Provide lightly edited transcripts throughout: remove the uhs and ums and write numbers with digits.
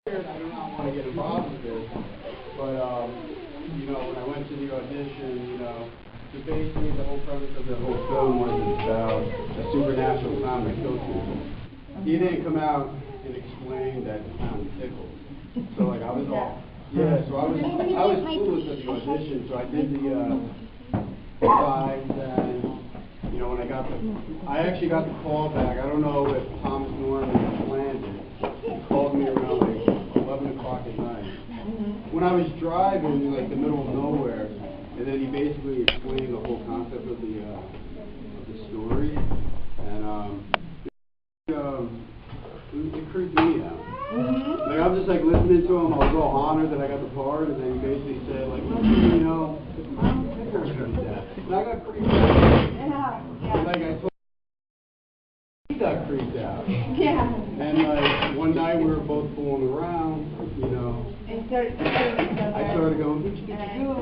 I do not want to get involved with this, but you know, when I went to the audition, you know, so basically the whole premise of the whole film was it's about a supernatural clown that kills people. He didn't come out and explain that the clown tickles. So like I was all, yeah, so I was clueless at the audition, so I did the slides and, you know, when I actually got the call back. I don't know if Thomas Norman planned it. He called me around like 11 o'clock at night. When I was driving in like the middle of nowhere, and then he basically explained the whole concept of the story, and it creeped me out. Like I'm just like listening to him, I was all honored that I got the part, and then he basically said like, listen, you know, and I got creeped out. And like I told he got creeped out. Yeah. And like one night we were both fooling around, you know. And I started going, what you do?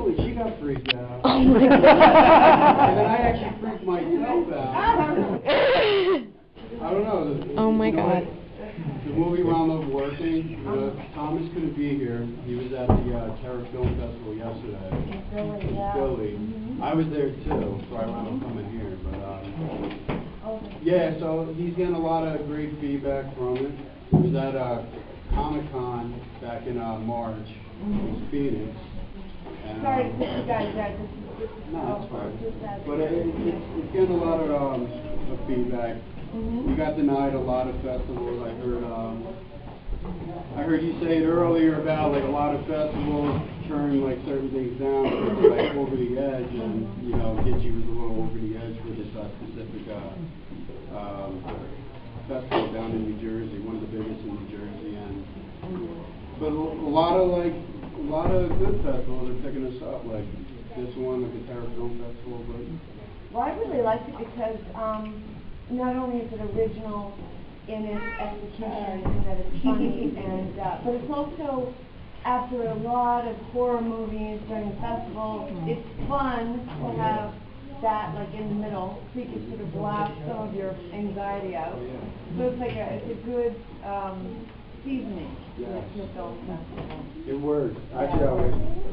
And she got freaked out. Oh my God. And then I actually freaked myself out. I don't know. Oh my God. The movie wound up working. Thomas couldn't be here. He was at the Terror Film Festival yesterday. In Philly. I was there too, so I wound up coming here. But yeah, so he's getting a lot of great feedback from it. He was at Comic-Con back in March in Phoenix. And, sorry to put you guys out. No, it's fine. But it's getting a lot of feedback. We got denied a lot of festivals. I heard you say it earlier about like a lot of festivals turn like certain things down because they're like over the edge, and you know, Gitchy was a little over the edge for this specific festival down in New Jersey, one of the biggest in New Jersey, and but a lot of good festivals are picking us up, like this one, like the Terror Film Festival. But well, I really liked it because not only is it original in its execution and that it's funny, and but it's also, after a lot of horror movies during the festival, it's fun to have that like in the middle, so you can sort of blast some of your anxiety out. So it's like it's a good seasoning to the film festival. It works. Actually, I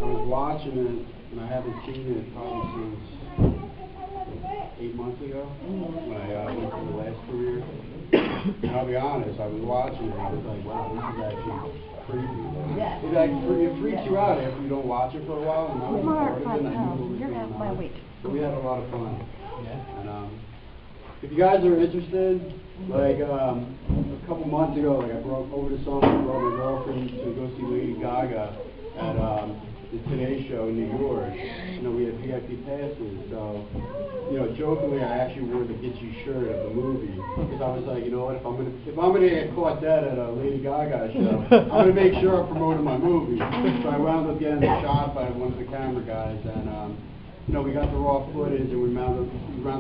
was watching it, and I haven't seen it probably since 8 months ago, when I went to the last premiere. And I'll be honest, I was watching it and I was like, wow, this is actually creepy. It freaks you out after you don't watch it for a while, and I was part of it, and I knew what was going on. So we had a lot of fun. And if you guys are interested, like a couple months ago, like I brought over to summer, I brought my girlfriend to go see Lady Gaga at the Today Show in New York. You know, we had VIP passes, so, you know, jokingly, I actually wore the Gitchy shirt of the movie, because I was like, you know what, if I'm gonna get caught dead at a Lady Gaga show, I'm gonna make sure I'm promoting my movie. So I wound up getting shot by one of the camera guys, and you know, we got the raw footage, and we wound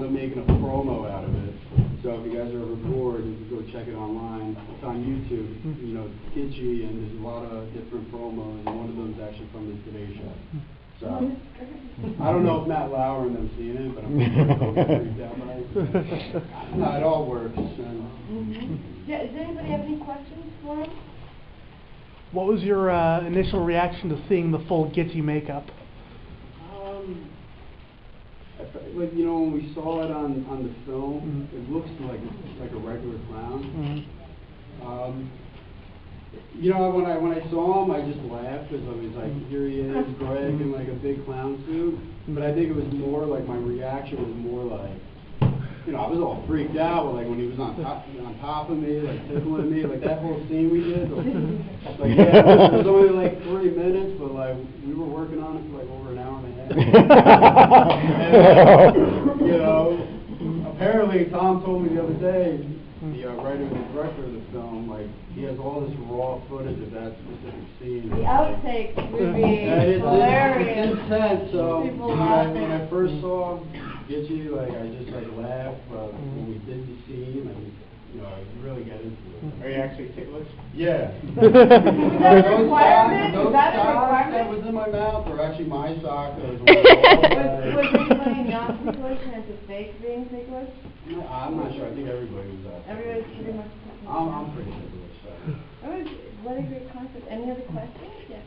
up making a promo out of it. So if you guys are ever bored, you can go check it online. It's on YouTube, you know, Gitchy, and there's a lot of different promos, and one of them is actually from the Today Show. So, I don't know if Matt Lauer and them seen it, but I'm sure they'll get freaked out by it. No, it all works. Yeah, does anybody have any questions for him? What was your initial reaction to seeing the full Gitchy makeup? Like, you know, when we saw it on the film, it looks like a regular clown. You know, when I saw him, I just laughed because I was like, here he is, Greg, in like a big clown suit. But I think it was more like, my reaction was more like, you know, I was all freaked out, like when he was on top of me, like tickling me, like that whole scene we did. Like, yeah, it was only like 3 minutes, but like we were working on it for like over an hour and a half. And, you know, apparently Tom told me the other day, the writer and director of the film, like he has all this raw footage of that specific scene. The outtakes would be hilarious. It's intense. So when I first saw Gitchy, like I just like laughed, but when we did the scene, you know, I really get into it. Are you actually ticklish? Yeah. Is that a requirement? Those Is that a socks requirement? that was in my mouth are actually my socks. Was anybody not ticklish and had to fake being ticklish? No, I'm not sure. I think everybody was. Everybody's pretty much ticklish. I'm pretty ticklish. So. It was what a great concept. Any other questions? Yes.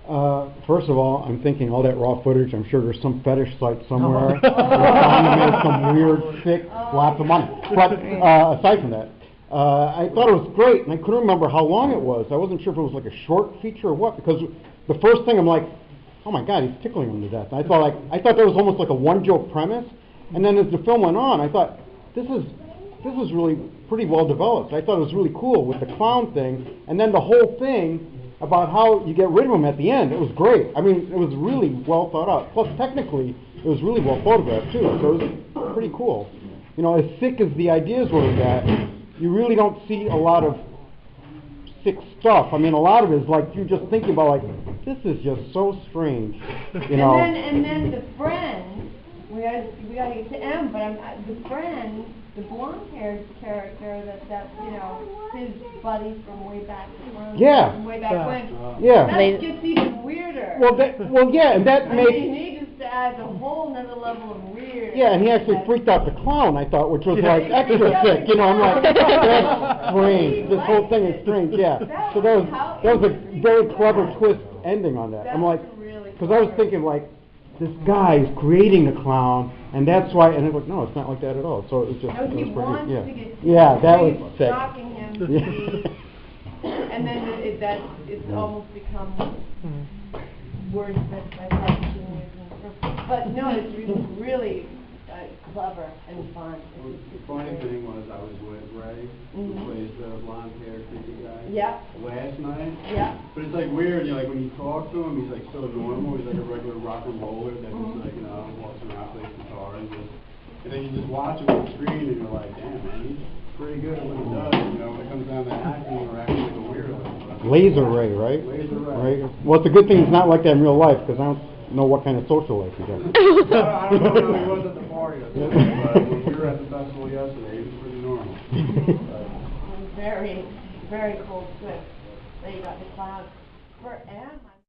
First of all, I'm thinking all that raw footage, I'm sure there's some fetish site somewhere where someone made some weird, sick, lots of money. But aside from that, I thought it was great, and I couldn't remember how long it was. I wasn't sure if it was like a short feature or what, because the first thing I'm like, oh my God, he's tickling him to death. And I thought that was almost like a one-joke premise, and then as the film went on, I thought, this is really pretty well developed. I thought it was really cool with the clown thing, and then the whole thing about how you get rid of him at the end. It was great. I mean, it was really well thought out. Plus, technically, it was really well photographed too, so it was pretty cool. You know, as sick as the ideas were of that, you really don't see a lot of sick stuff. I mean, a lot of it is like you just thinking about like, this is just so strange, you know. And then the friend, we gotta get to M, but the friend, the blonde-haired character that's you know his buddy from way back when. Yeah. From way back when. Yeah. That gets even weirder. Well, yeah, and that makes. I mean, he just adds a whole nother level of weird. Yeah, and he actually freaked out the clown, I thought, which was like extra sick. You know, I'm like, that's strange. This whole thing is strange. Yeah. So that was a very clever twist ending on that. I'm like, because I was thinking like, this guy is creating the clown, and that's why. And I was like, no, it's not like that at all. So it was just. No, he wants pretty, to get. Yeah, that was sick. Shocking him to see. And then it's almost become words that I probably shouldn't use. But no, it's really clever and fun. Well, the funny thing was I was with Ray, who plays the blonde-haired creepy guy. Yeah. Last night. Yeah. But it's like weird, you know, like when you talk to him, he's like so normal. He's like a regular rock and roller that just like, you know, walks around, plays guitar, and then you just watch him on the screen and you're like, damn man, he's pretty good at what he does. You know, when it comes down to acting, we're acting like a weirdo. Laser Ray, right? Laser Ray. Right. Well, it's a good thing he's not like that in real life, because I don't know what kind of social life he has. I don't know how he was at the party yesterday, but when we were at the festival yesterday, he was pretty normal. Very, very cool twist. There you got the clown. For Anne.